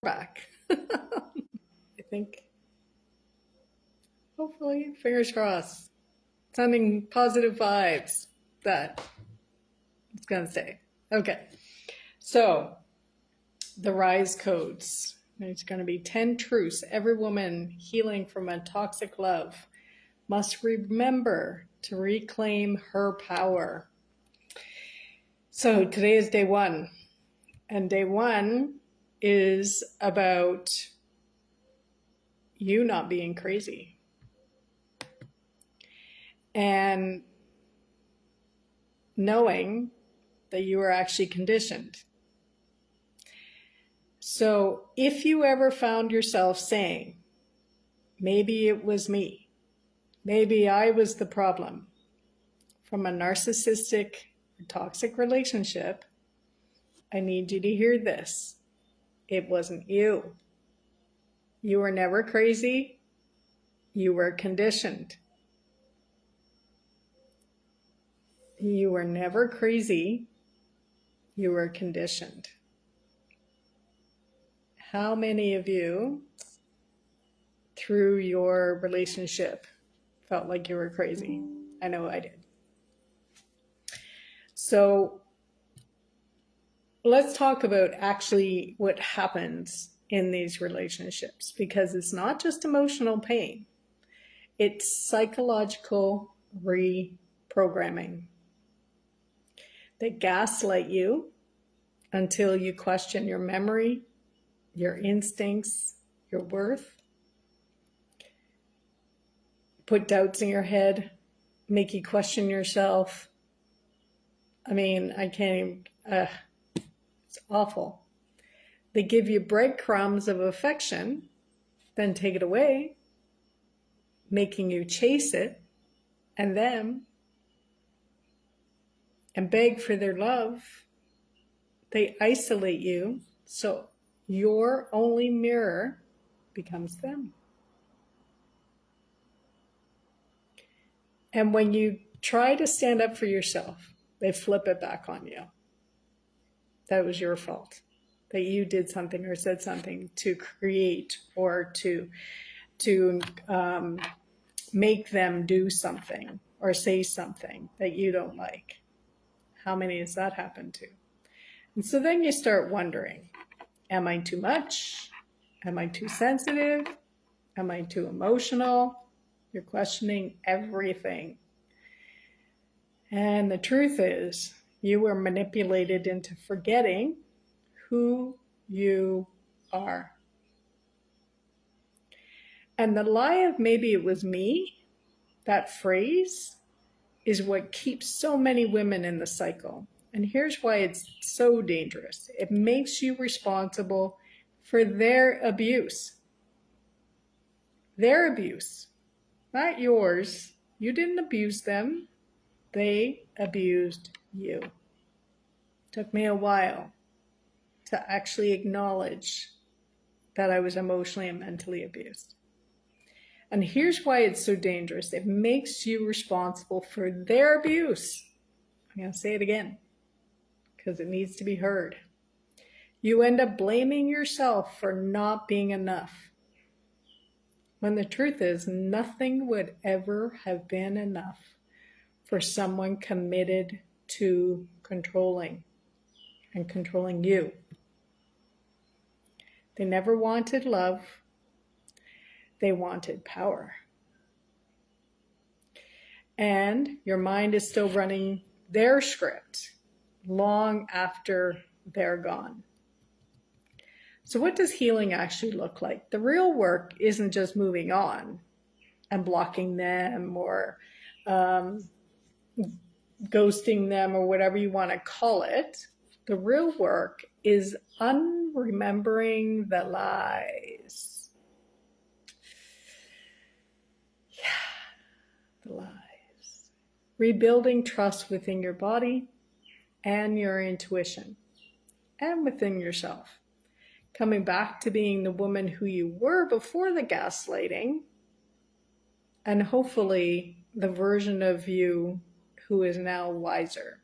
back. I think, hopefully, fingers crossed. Sending positive vibes, that it's going to say. Okay, so the rise codes. There's going to be 10 truths every woman healing from a toxic love must remember to reclaim her power. So today is day one, and day one is about you not being crazy and knowing that you are actually conditioned. So if you ever found yourself saying, maybe it was me, maybe I was the problem from a narcissistic or toxic relationship, I need you to hear this. It wasn't you. You were never crazy. You were conditioned. You were never crazy. You were conditioned. How many of you, through your relationship, felt like you were crazy? I know I did. So let's talk about actually what happens in these relationships, because it's not just emotional pain. It's psychological reprogramming. They gaslight you until you question your memory, your instincts, your worth, put doubts in your head, make you question yourself. I mean, I can't even, it's awful. They give you breadcrumbs of affection, then take it away, making you chase it and them and beg for their love. They isolate you, so your only mirror becomes them. And when you try to stand up for yourself, they flip it back on you. That was your fault, that you did something or said something to create or to make them do something or say something that you don't like. How many has that happened to? And so then you start wondering, am I too much? Am I too sensitive? Am I too emotional? You're questioning everything. And the truth is, you were manipulated into forgetting who you are. And the lie of maybe it was me, that phrase, is what keeps so many women in the cycle. And here's why it's so dangerous. It makes you responsible for their abuse. Their abuse, not yours. You didn't abuse them. They abused you. It took me a while to actually acknowledge that I was emotionally and mentally abused. And here's why it's so dangerous. It makes you responsible for their abuse. I'm going to say it again because it needs to be heard. You end up blaming yourself for not being enough, when the truth is nothing would ever have been enough for someone committed to controlling and controlling you. They never wanted love. They wanted power. And your mind is still running their script long after they're gone. So what does healing actually look like? The real work isn't just moving on and blocking them or ghosting them or whatever you want to call it. The real work is unremembering the lies. The lies. Rebuilding trust within your body and your intuition and within yourself. Coming back to being the woman who you were before the gaslighting, and hopefully the version of you who is now wiser.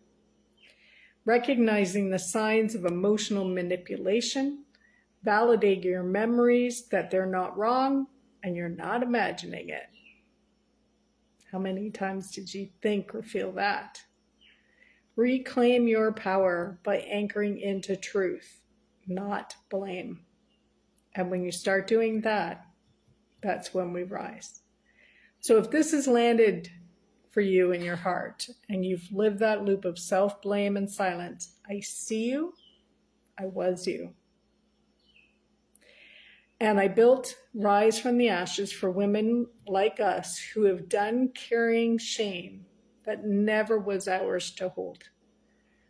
Recognizing the signs of emotional manipulation Validate your memories that they're not wrong and you're not imagining it. How many times did you think or feel that? Reclaim your power by anchoring into truth, not blame. And when you start doing that, that's when we rise. So if this has landed for you in your heart and you've lived that loop of self-blame and silence, I see you, I was you. And I built Rise from the Ashes for women like us who have done carrying shame that never was ours to hold.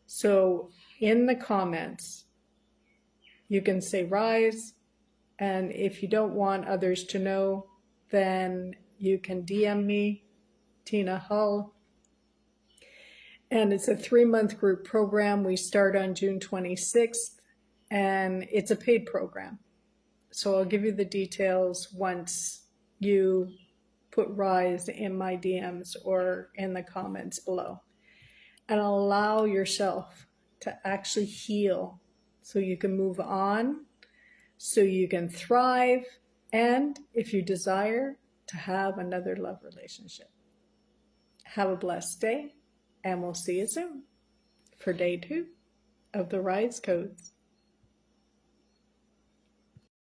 So in the comments, you can say Rise, and if you don't want others to know, then you can DM me, Tina Hull. And it's a 3-month group program. We start on June 26th, and it's a paid program. So I'll give you the details once you put Rise in my DMs or in the comments below. And allow yourself to actually heal so you can move on, so you can thrive, and if you desire, to have another love relationship. Have a blessed day, and we'll see you soon for day 2 of the Rise Codes.